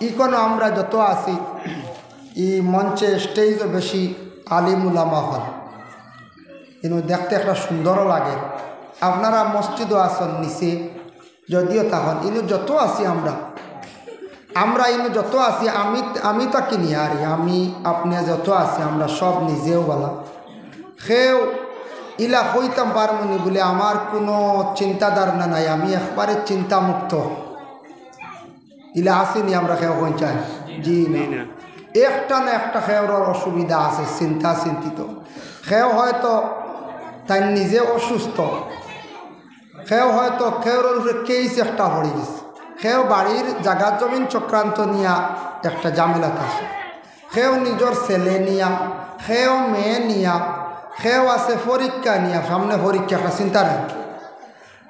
Econo আমরা যত আছি এই মঞ্চে স্টেজও বেশি আলিম উলামা হল, কিন্তু দেখতে একটা সুন্দরও লাগে। আপনারা মসজিদও আসন নিচে যদিও তখন ইনু যত আছি আমরা ইনু যত আছি আমি তো কিনি আর আমি আপনি যত আছি আমরা সব নিজেও বলা সেও ইলা হইতাম পারমনি বলে আমার কোনো চিন্তাধারণা নাই, আমি একবারে চিন্তামুক্ত। ইলা আসিনি আমরা খেয়ে পৌঁছাই জি না, একটা না একটা খেয়ের অসুবিধা আছে, চিন্তিত খেয়ে হয়তো তাই নিজে অসুস্থ, খেয়েও হয়তো খেয়ের উপরে কেস একটা পড়ে গেছে, খেয়েও বাড়ির জায়গা জমিন চক্রান্ত নিয়া একটা জামেলাত আছে, খেয়েও নিজের ছেলে নিয়া, খেয়েও মেয়ে নিয়া, খেয়েও আছে পরীক্ষা নিয়া, সামনে পরীক্ষা একটা চিন্তা নেই,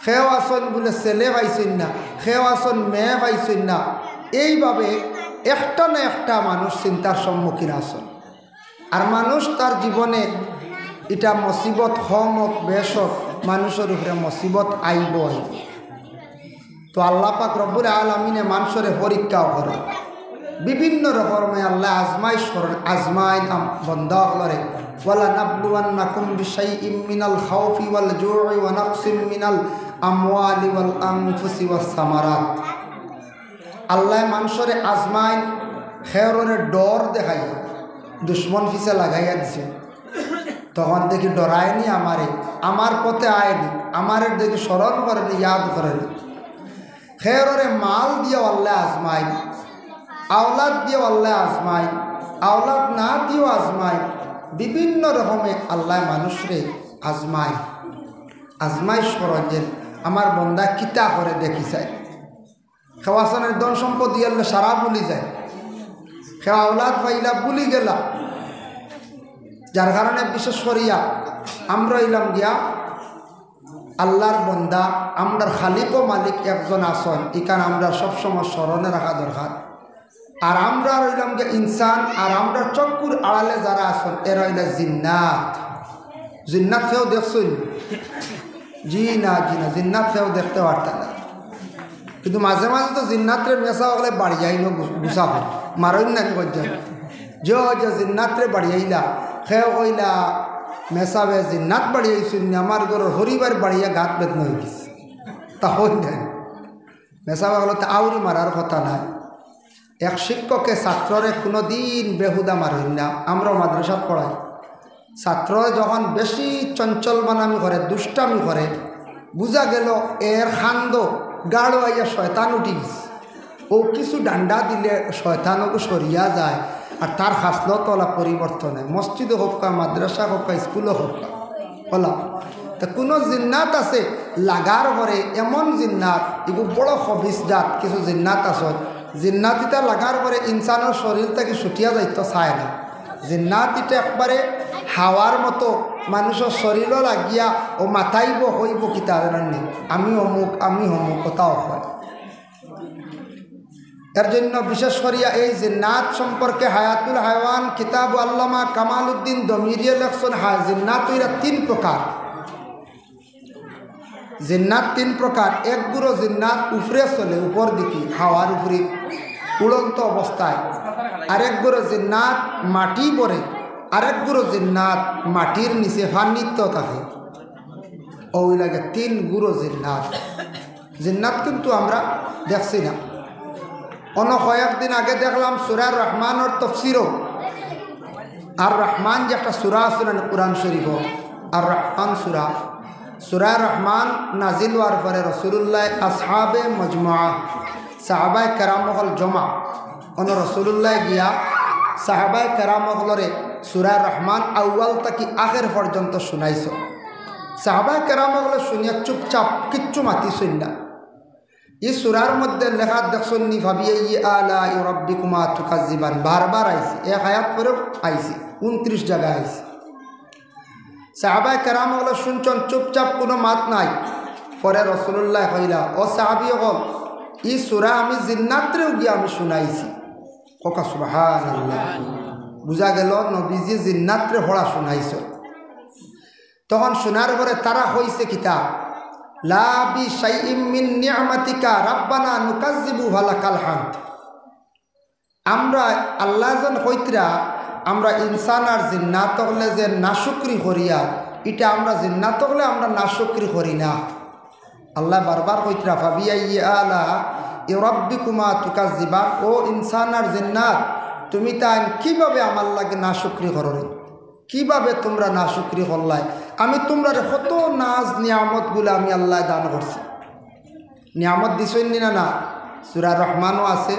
খেয়েও আসন বলে ছেলে পাইছেন না, খেয়েও আসন মেয়ে পাইছেন না, এইভাবে একটা না একটা মানুষ চিন্তার সম্মুখীন আসন। আর মানুষ তার জীবনে এটা মুসিবত হম হোক বেশ হোক মানুষের উপরে মুসিবত আইব। তো আল্লাহ পাক রব্বুল আলামিনে মানুষের পরীক্ষাও করে বিভিন্ন রকমের আল্লাহ আজমাইশ করেন, আজমাইন বন্দা করে ওয়ালা নাবলুওয়ান্নাকুম বিশাইইম মিনাল খাউফি ওয়াল জুই ওয়া নাকসিম মিনাল আমওয়ালি ওয়াল আনফুসি ওয়াস সামারাত। আল্লাহ মানুষের আজমাইন খেয়রের ডর দেখাই দুশ্মন ফিসে লাগাইয়া দিছে, তখন দেখি ডরায়নি আমারে, আমার পথে আয়নি, আমার দেখি স্মরণ করেনি, ইয়াদ করেনি। খেয়রে মাল দিয়ে আল্লাহ আজমাই, আওলাদ দিয়ে আল্লাহ আজমাই, আওলাদ না দিয়েও আজমাই, বিভিন্ন রকমে আল্লাহ মানুষরে আজমাইশ করেন যে আমার বন্দা কিতা করে দেখি চাই। খেওয়াসানের ধন সম্পদ দিয়ে আল্লাহ সারা ভুলি যায়, খেয়া আওলাদ পাইলা ভুলি গেলা, যার কারণে বিশেষ করিয়া আমরা ইলাম গিয়া আল্লাহর বন্দা, আমরার খালিক ও মালিক একজন আসন, এখানে আমরা সবসময় স্মরণে রাখা দরকার। আর আমরা রইলাম গিয়া ইনসান, আর আমরা চক্কুর আড়ালে যারা আসন এরা হইলা জিন্নাত খেয়েও দেখছুন জি না জিন্নাত খেয়েও দেখতে পারতাম না, কিন্তু মাঝে মাঝে তো জিন্নাতরে মেশা হলে বাড়ি যাইল গুছা হয় মারইন না পর্যন্ত যে জিন্নাতরে বাড়ি আইলা খেয়ে কইলা মেসাবে জিন্নাত বাড়ি আইসুন আমার ঘর হরিবার বাড়িয়া গাত বেদন হয়ে গেছে, তা হই নাই মেসাবে হলো তা আউরি মারার কথা নাই। এক শিক্ষকে ছাত্ররে কোনো দিন বেহুদা মারইন না, আমরাও মাদ্রাসাত পড়াই, ছাত্র যখন বেশি চঞ্চল বানামি করে, দুষ্টামি করে, বুঝা গেল এর খান্দ গাঢ় আইয়া শয়তান উঠি গেছে, ও কিছু ডান্ডা দিলে শয়তানকে সরিয়া যায়, আর তার হাসলত ওলা পরিবর্তন হয়, মসজিদে হোক কা, মাদ্রাসা হোক কা, স্কুলে হোক কা ওলা। তা কোনো জিন্নাত আছে লাগার পরে, এমন জিন্নাত এগুলো বড় খবিস জাত কিছু জিন্নাত আছে, জিন্নাত এটা লাগার পরে ইনসানের শরীর থেকে ছুটিয়া যাইতো চায় না, জিন্নাত এটা একবারে হাওয়ার মতো মানুষের শরীরও লাগিয়া ও মাথাইব হইব কি তার নেই, আমি অমুক কোথাও হয়। এর জন্য বিশেষ করিয়া এই জিন্নাত সম্পর্কে হায়াতুল হায়ওয়ান কিতাব আল্লামা কামাল উদ্দিন দমিরিয়া লেখছেন, জিন্নাত এরা 3 প্রকার। জিন্নাত 3 প্রকার। এক গুঁড়ো জিন্নাত উপরে চলে, উপর দিকে হাওয়ার উপরে উড়ন্ত অবস্থায়, আরেক গুঁড়ো জিন্নাত মাটি পরে, আরেক গুঁড়ো জিন্নাত মাটির নিচে ফান্নিত্য থাকে, ওই লাগে 3 গুঁড়ো জিন্নাত কিন্তু আমরা দেখছি না। কয়েকদিন আগে দেখলাম সূরা রহমানের তফসিরও, আর রহমান যে একটা সূরা আছে না কুরআন শরীফ, আর রহমান সূরা রহমান নাজিল হওয়ার পরে রাসূলুল্লাহ আসহাবে মজমুআ সাহাবায়ে কেরাম হল জমা, রাসূলুল্লাহ গিয়া সাহাবায়ে কেরাম হলরে সূরা রহমান আউয়াল থেকে আখের পর্যন্ত শুনাইছ। সাহাবায়ে কেরাম হলে শুনিয়া চুপচাপ কিচ্ছু মাতি শুন না। এই সূরার মধ্যে লেখা দেখছেন নি ভাবিয়ে আলা রাব্বিকুমা তুকাজ্জিবান, বারবার আইছে, এক আয়াত পরে আইছে, 29 জায়গায় আইছে। সাহাবায়ে কেরাম হলে শুনছেন চুপচাপ, কোনো মাত নাই। পরে রাসূলুল্লাহ কইলা, ও সাহাবী হল এই সূরা আমি জিন্নাতরেও গিয়ে আমি শুনাইছি। কোকা সুবহানাল্লাহ, বুঝা গেল নবীজি জিন্নাতরে পড়া শুনাইছ। তখন শোনার পরে তারা হইছে কিতাব লা বি শাইইম মিন নি'মাতিকা রাব্বানা নুকাজ্জিবু ওয়ালাকাল হামদ। আমরা আল্লাহ যেন হইতরা আমরা ইনসান আর জিন্নাত হলে যে নাশুকরি করিয়া এটা আমরা জিন্নাত হলে আমরা নাশুকরি করি না। আল্লাহ বারবার হইতরা ফাবিআইয়ি আলা রাব্বিকুমা তুকাজ্জিবান, ও ইনসান আর জিন্নাত তুমি তাই কীভাবে আমার লাগে নাশুকরি করো, কীভাবে তোমরা নাশুকরি করলাই। আমি তোমরা কত নাজ নিয়ামতগুলো আমি আল্লাহ দান করছি। নিয়ামত দিছই না? সূরা রহমানও আছে,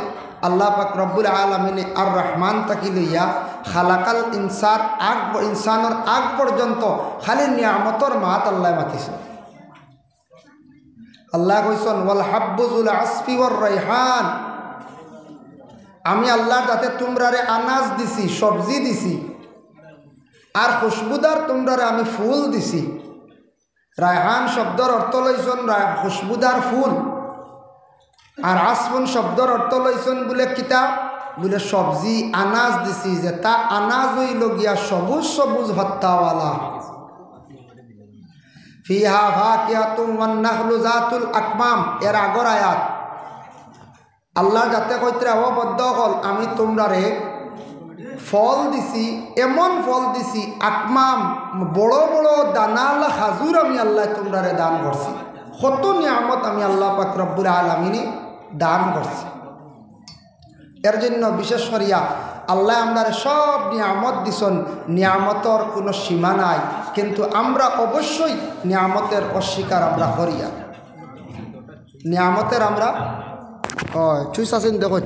আল্লাহ পাক রব্বুল আলামিনে আর রহমান তাকি লইয়া খালাকাল ইনসানের আগ পর্যন্ত খালি নিয়ামতর মাত আল্লাহ মাতিছে। আল্লাহ কইছেন ওয়াল হাব্বুজুল আসফি ওয়ার রাইহান, আমি আল্লাহর যাতে তোমরারে আনাজ দিছি, সবজি দিছি, আর খুশবুদার তোমরারে আমি ফুল দিছি। রায়হান শব্দর অর্থ লইছেন খুশবুদার ফুল, আর আসফুন শব্দর অর্থ লইছেন বলে কিতাব বলে সবজি আনাজ দিছি, যে তা আনাজ হইল গিয়া সবুজ সবুজ হত্তাওয়ালা। ফিহা ফাকিহাতুন ওয়ান নাখলু যাতুল আকমাম, এর আগর আয়াত আল্লাহ যাতে কইতরা ও বদ্ধকল আমি তোমরারে ফল দিছি, এমন ফল দিছি আকমাম বড় বড় দানালা খাজুর আমি আল্লাহ তোমরারে দান করছি। কত নিয়ামত আমি আল্লাহ পাক রব্বুল আলামিনে দান করছি। এর জন্য বিশেষ করিয়া আল্লাহ আমরা সব নিয়ামত দিছেন, নিয়ামতর কোনো সীমা নাই, কিন্তু আমরা অবশ্যই নিয়ামতের অস্বীকার আমরা করিয়া। নিয়ামতের আমরা চুইস আছেন দেখো,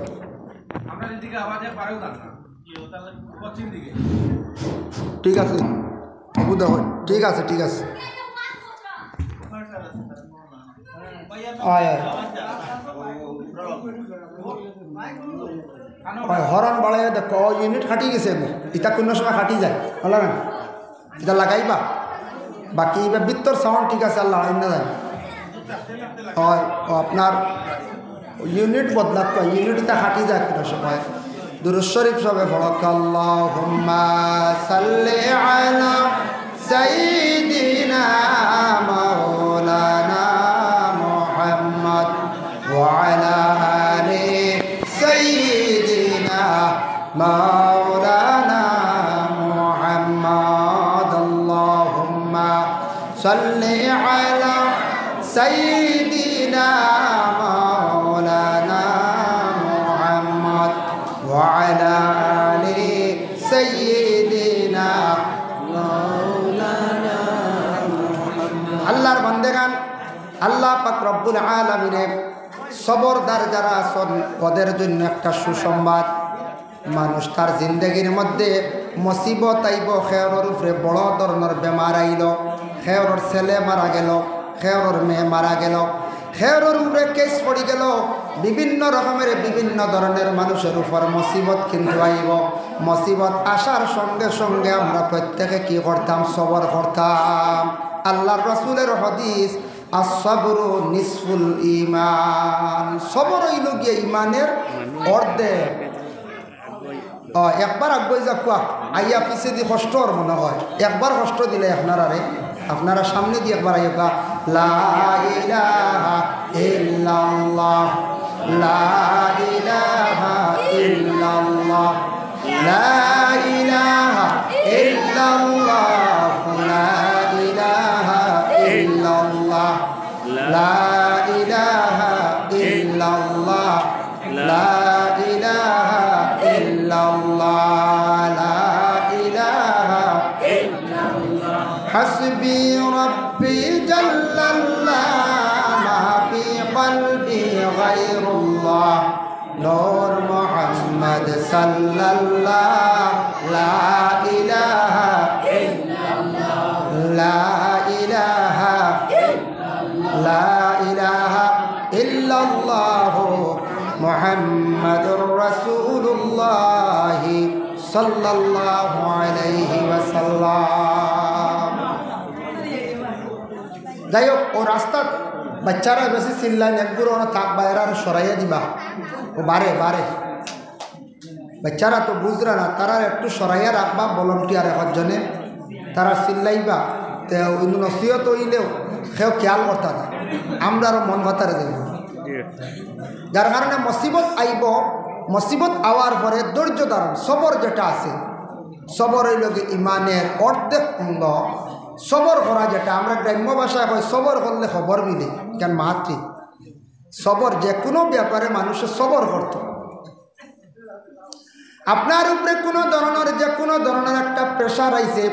ঠিক আছে দেখো, ঠিক আছে ঠিক আছে। হরণ বাড়াই দেখো ইউনিট খাটি গেছে, এটা কোনো সময় খাটি যায় বলো না, এটা লাগাইবা। বাকি এবার বৃত্তর সাউন্ড ঠিক আছে, আল্লাহ না জানি হয় আপনার ইউনিট বদলাত, ইউনিট এটা খাটি যায় কোনো সময়। দুরূদ শরীফ সবে পড়ক, আল্লাহুম্মা সাল্লি আলা সাইয়্যিদিনা মাওলানা মুহাম্মদ ওয়া আলা আলি সাইয়্যিদিনা মাওলানা মুহাম্মদ। আল্লাহুম্মা সাল্লি আলা সাইয়্যিদিনা মাওলানা মুহাম্মদ ওয়া আলা আলি সাইয়্যিদিনা মাওলানা মুহাম্মদ। আল্লাহর বান্দেগান, আল্লাহ পাক রব্বুল আলামিনের সবরদার যারা আছেন ওদের জন্য একটা সুসংবাদ। মানুষ তার জিন্দগির মধ্যে মুসিবত আইব, খেয়রের উপরে বড় ধরনের বেমার আইল, খেয়রের ছেলে মারা গেল, খেয়রের মেয়ে মারা গেল, খেয়রের উপরে কেস পড়ি গেল, বিভিন্ন রকমের বিভিন্ন ধরনের মানুষের উপর মুসিবত কিন্তু আইব। মুসিবত আসার সঙ্গে সঙ্গে আমরা প্রত্যেকে কি করতাম? সবর করতাম। আল্লাহর রাসূলের হাদিস আসসাবরু নিসফুল ঈমান, সবর হইল গিয়ে ইমানের অর্ধেক। একবার আগুয়ে যা কোয়া আইয়া পিছে দিয়ে কষ্ট আর মনে হয়, একবার কষ্ট দিলে আপনারা সামনে দিয়ে একবার আইয়া লা ইলাহা ইল্লাল্লাহ, লা ইলাহা ইল্লাল্লাহ, লা ইলাহা ইল্লাল্লাহ, লা ইলাহা ইল্লাল্লাহ, লা ইলাহা ইল্লাল্লাহ, লা ইলাহা ইল্লাল্লাহ, লা ইলাহা ইল্লাল্লাহ, হাসবি রাব্বি জাল্লাল্লাহ, মা ফি কলবি গায়রুল্লাহ, নূর মুহাম্মদ সাল্লাল্লাহ, লা ইলাহা ইল্লাল্লাহ, লা ইলাহা লা ইলাহা ইল্লাল্লাহ মুহাম্মাদুর রাসূলুল্লাহ সাল্লাল্লাহু আলাইহি ওয়াসাল্লাম। যাই হোক, ও রাস্তাত বাচ্চারা বেশি চিল্লান, একগুলো থাক বাইরার সরাইয়া দিবা, ও বারে বারে বাচ্চারা তো বুঝরা না, তারা একটু সরাইয়া রাখবা, ভলান্টিয়ার একজনে তারা চিল্লাইবা, নসিহত হইলেও সেও খেয়াল করতে না, আমরা আরো মন ভাতারে দেব। যার কারণে মুসিবত আইব, মুসিবত আওয়ার পরে ধৈর্য ধারণ সবর যেটা আছে, সবর হইল ইমানের অর্ধেক অঙ্গ। সবর করা যেটা আমরা গ্রাম্য ভাষায় হয়, সবর করলে খবর মিলে, কেন মাতৃ সবর যে কোনো ব্যাপারে মানুষের সবর করত। আপনার উপরে কোনো ধরনের যে কোনো ধরনের একটা প্রেশার আইছে,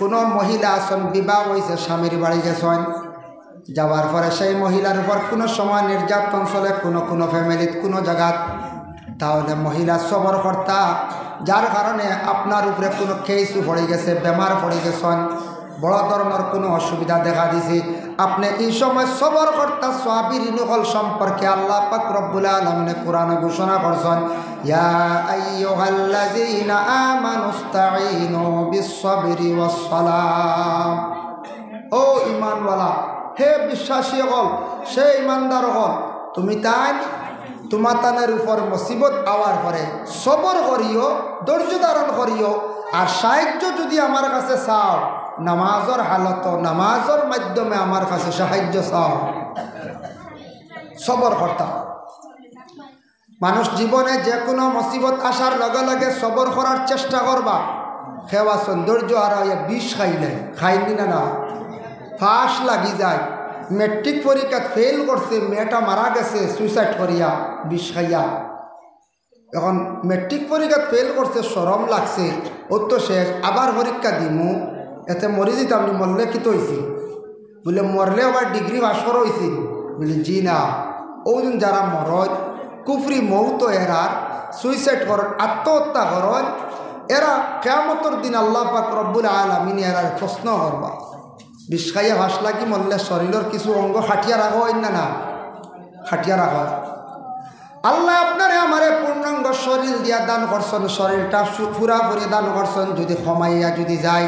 কোনো মহিলা আসন বিবাহ হয়েছে, স্বামীর বাড়ি গেছেন, যাওয়ার পরে সেই মহিলার উপর কোনো সময় নির্যাতন চলে কোনো ফ্যামিলিত কোনো জায়গাত, তাহলে মহিলা সবর কর্তা, যার কারণে আপনার উপরে কোনো কেসও পড়ে গেছে, বেমার পড়ে গেছেন, বড় ধরনের কোনো অসুবিধা দেখা দিছে, আপনি এই সময় সবর কর্তা সাবির নকল সম্পর্কে আল্লাহ পাক রব্বুল আলামিন কোরআনে ঘোষণা করছেন, ইয়া আইয়ুহাল্লাযীনা আমানুস্তাঈনু বিস-সাবরি ওয়াস-সালাম। ও ঈমানওয়ালা, হে বিশ্বাসী হল, সে ঈমানদার হল, তুমি তাই তোমাতানের উপর মুসিবত আওয়ার পরে সবর করিও, ধৈর্য ধারণ করিও, আর সাহায্য যদি আমার কাছে চাও, নামাজের হালত, নামাজের মাধ্যমে আমার কাছে সাহায্য চাও। সবর করতাম। মানুষ জীবনে যে কোনো মুসিবত আসার লগে লগে সবর করার চেষ্টা করবা। খেওয়া সৌন্দর্য আর বিষ খাইনি না, ফাঁস লাগি যায়। মেট্রিক পরীক্ষা ফেল করছে, মেয়েটা মারা গেছে সুইসাইড করিয়া, বিষ খাইয়া। এখন মেট্রিক পরীক্ষা ফেল করছে, শরম লাগছে, ও তো শেষ, আবার পরীক্ষা দিমু, এতে মরি যেতাম নি, মরলে কি তো হয়েছি? বলে মরলে আবার ডিগ্রি পাস করা হয়েছিল? বলে জি না। ওজন যারা মরয় কুফরি মৌত এরার সুইসাইড করেন, আত্মহত্যা করেন, এরা কিয়ামতের দিন আল্লাহ পাক রব্বুল আলামিন এরার প্রশ্ন করবা। বিষ খাইয়া ভাস লাগি মরলে শরীরের কিছু অঙ্গ খাটিয়া রাখা হয় না, খাটিয়া রাখা। আল্লাহ আপনারে আমারে পূর্ণাঙ্গ শরীর দিয়া দান করছেন, শরীরটা পুরাপুরি দান করছেন, যদি ক্ষমাইয়া যদি যায়,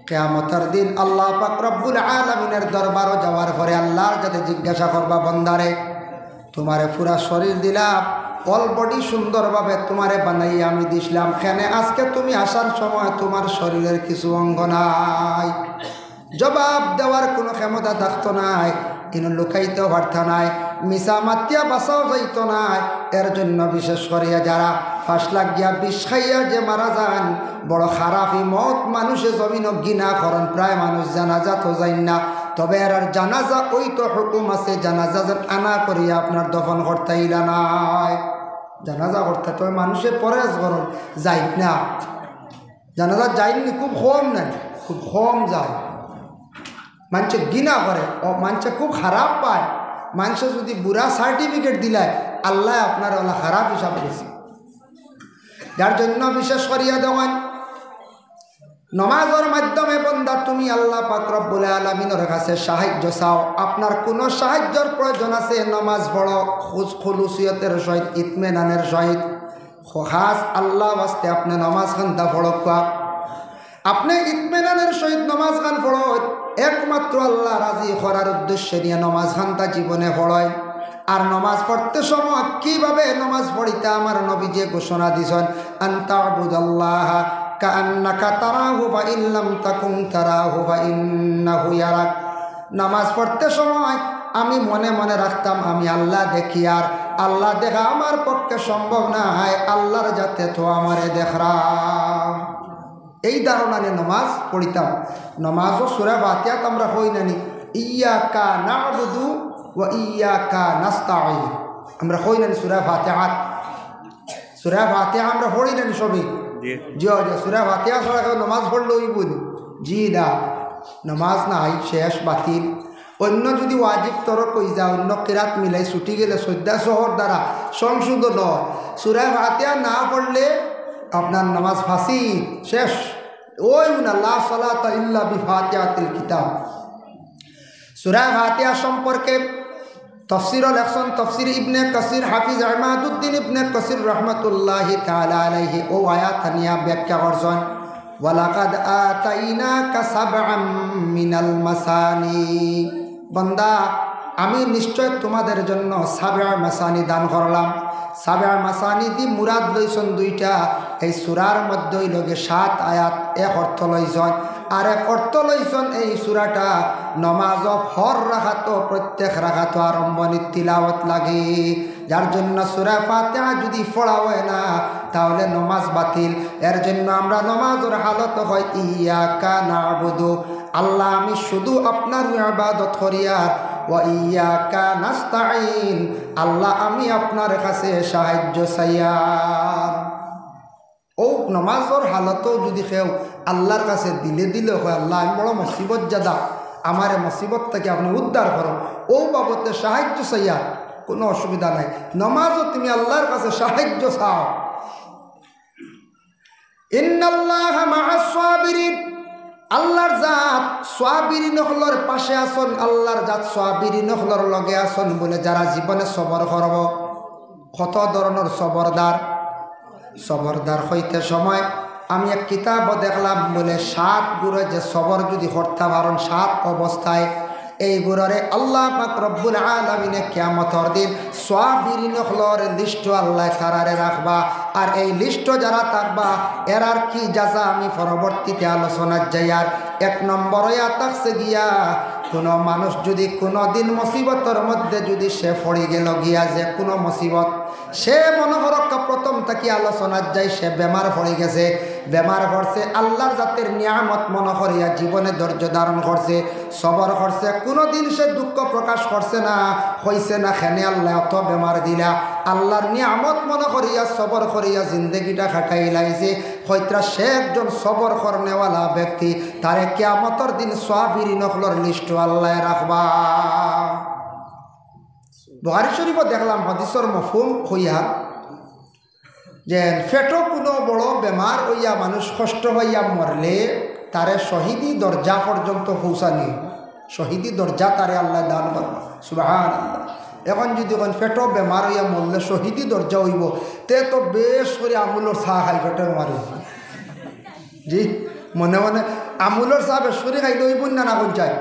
কিয়ামতের দিন আল্লাহ পাক রব্বুল আলামিনের দরবারও যাওয়ার পরে আল্লাহর যাতে জিজ্ঞাসা করবা, বন্দারে তোমারে পুরা শরীর দিলাম, অল বডি সুন্দরভাবে তোমারে বানাইয়া আমি দিছিলাম, কেনে আজকে তুমি আসার সময় তোমার শরীরের কিছু অঙ্গ নাই? জবাব দেওয়ার কোনো ক্ষমতা থাকতো নাই, কিন্তু লুকাইতেও পারত নাই, মিশা মাতিয়া বাঁচাও যাইত নাই। এর জন্য বিশেষ করিয়া যারা ফাঁস লাগিয়া বিষ খাইয়া যে মারা যান, বড় খারাপই মত মানুষে জমিন গিনা করেন, প্রায় মানুষ জানাজা তো যাই না। তবে এর জানাজা ওই তো হুকুম আছে, জানাজা যেন আনা করিয়া আপনার দফন করতে ইলা নাই। জানাজা করতে তো মানুষে পরেজ করেন, যাই না, জানাজা যাইনি, খুব কম নেন, খুব কম যায়। মানুষে গিনা করে, ও মানুষে খুব খারাপ পায়। মানুষে যদি বুড়া সার্টিফিকেট দিলায়, আল্লাহ আপনার ওলা খারাপ হিসাব দিয়েছে। যার জন্য বিশেষ করিয়া দেওয়ান নমাজের মাধ্যমে বন্দা তুমি আল্লাহ পাক রব্বুল আলামিনের কাছে সাহায্য চাও। আপনার কোনো সাহায্যের প্রয়োজন আছে, নমাজ পড়ো খুলুসিয়তের সহিত, ইতমেনানের সহিত, খাস আল্লাহ বাস্তে আপনি নমাজ খানটা পড়ো। আপনি ইতমেনানের সহিত নমাজ খান পড়ো, একমাত্র আল্লাহ রাজি করার উদ্দেশ্যে নিয়ে নমাজ খানটা জীবনে পড়য়। আর নমাজ পড়তে সময় কিভাবে নমাজ পড়িতে আমার নবী যে ঘোষণা দিছেন, আনতা'বুদাল্লাহ কাআন্নাকা তারাহু ফা ইন লাম তাকুন তারাহু ফা ইন্নাহু ইয়ারাক। নামাজ পড়তে সময় আমি মনে মনে রাখতাম আমি আল্লাহ দেখি, আর আল্লাহ দেখা আমার পক্ষে সম্ভব না হয়, আল্লাহর যাতে তো আমারে দেখরাম। এই ধারণা নিয়ে নমাজ পড়িতাম। নমাজও সূরা ফাতিহা আমরা হই নানি, ইয়াকা না'বুদু ওয়া ইয়াকা নাস্তাঈন, আমরা হই নানি সূরা ফাতিহা। সূরা ফাতিহা আমরা পড়ি নানি সবই, জি সূরা ফাতিহা ছাড়া কেউ নমাজ পড়লে ওই বুঝি জি না, নমাজ নাই, শেষ, বাতিল। অন্য যদি ওয়াজিব তরক কই যা, অন্য কিরাত মিলাই ছুটি গেলে শ্রদ্ধা শহর দ্বারা সংশোধন হয়। সূরা ফাতিহা না পড়লে আপনার নামাজ ফাঁসি, শেষ। ওই না লা সালাতা ইল্লা বিফাতিহাতিল কিতাব। সূরা ফাতিহা সম্পর্কে তফসির লেখছেন তফসির ইবনে কাসির, হাফিজ আহমাদউদ্দিন ইবনে কাসির রহমাতুল্লাহি তাআলা আলাইহি। ও আয়াত নিয়া ব্যাখ্যা করছেন, ওয়ালাকাদ আতাইনাকা সাবআম মিনাল মাসানি, বান্দা আমি নিশ্চয় তোমাদের জন্য সাবআ মাসানি দান করলাম। সাবআ মাসানি দি মুরাদ লইছেন দুইটা, এই সূরার মধ্যেই লগে 7 আয়াত, এক অর্থ লইছেন, আর এক অর্থ লইছেন এই সূরাটা নমাজ হর রাখাতো প্রত্যেক রাখাতো আরম্ভণী তিলাওয়াত লাগে। যার জন্য সূরা ফাতিহা যদি পড়া হয় না তাহলে নামাজ বাতিল। এর জন্য আমরা নামাজের হালত হয় ইয়াকা নাবুদু, আল্লাহ আমি শুধু আপনার ইবাদত করি, আর ওয়া ইয়াকা নাস্তাইন, আল্লাহ আমি আপনার কাছে সাহায্য চাইয়ার। ও নমাজের হালতও যদি কেউ আল্লাহর কাছে দিলে হয় আল্লাহ আমি বড় মুসিবত জাদা, আমার মুসিবত থেকে আপনি উদ্ধার করো, ও বাবদে সাহায্য চাইয়া কোনো অসুবিধা নাই। নমাজও তুমি আল্লাহর কাছে সাহায্য চাও। ইন্নাল্লাহা মা'আস সাবিরিন, আল্লাহর জাত সাবিরিন হলর পাশে আসন, আল্লাহর জাত সাবিরিন হলর লগে আসন বলে যারা জীবনে সবর করব। কত ধরনের সবরদার হইতে সময় আমি এক কিতাব দেখলাম বলে 7 গুণে যে সবর যদি করতে পারেন 7 অবস্থায়, এই গুণরে আল্লাহ পাক রব্বুল আলামিনে কিয়ামতের দিন সাবিরিন হলর লিস্ট আল্লাহ তারারে রাখবা। আর এই লিস্ট যারা থাকবা এরার কি জাযা আমি পরবর্তীতে আলোচনা যাই। আর 1 নম্বরে থাকছে গিয়া কোনো মানুষ যদি কোনো দিন মুসিবতের মধ্যে যদি সে পড়ে গেল গিয়া, যে কোনো মুসিবত সে মনে হরক্কা প্রথম থাকি আলোচনার যাই সে বেমার পড়ে গেছে, বেমার পড়ছে, আল্লাহর জাতের নিয়ামত মনে করিয়া জীবনে ধৈর্য ধারণ করছে, সবর করছে, কোনো দিন সে দুঃখ প্রকাশ করছে না, হইছে না খেনে আল্লাহ অত বেমার দিলা, আল্লাহর নিয়ামত মনে করিয়া সবর করিয়া জিন্দগিটা খাটাই লাইছে, হইত্রা সে একজন সবর করনেওয়ালা ব্যক্তি, তারে কিয়ামতের দিন সাবিরিন হলর লিস্ট আল্লাহ রাখবা। বুখারী শরীফে দেখলাম হাদিসের মফহুম হইয়া যে ফেটো কোনো বড় বেমার হইয়া মানুষ কষ্ট হইয়া মরলে তারে শহীদি দরজা পর্যন্ত পৌঁছানি, শহীদি দরজা তারে আল্লাহ দান করবা। সুবহানাল্লাহ। এখন যদি কোন ফেটো বেমার হইয়া মরলে শহীদি দরজা হইব, তে তো বেশ করে আমুলোর চাহ খাই ফেটো বেমার হইব। জি মনে মনে আমুলোর চাহ বেশ করে খাইলে হইব না না কোন চাই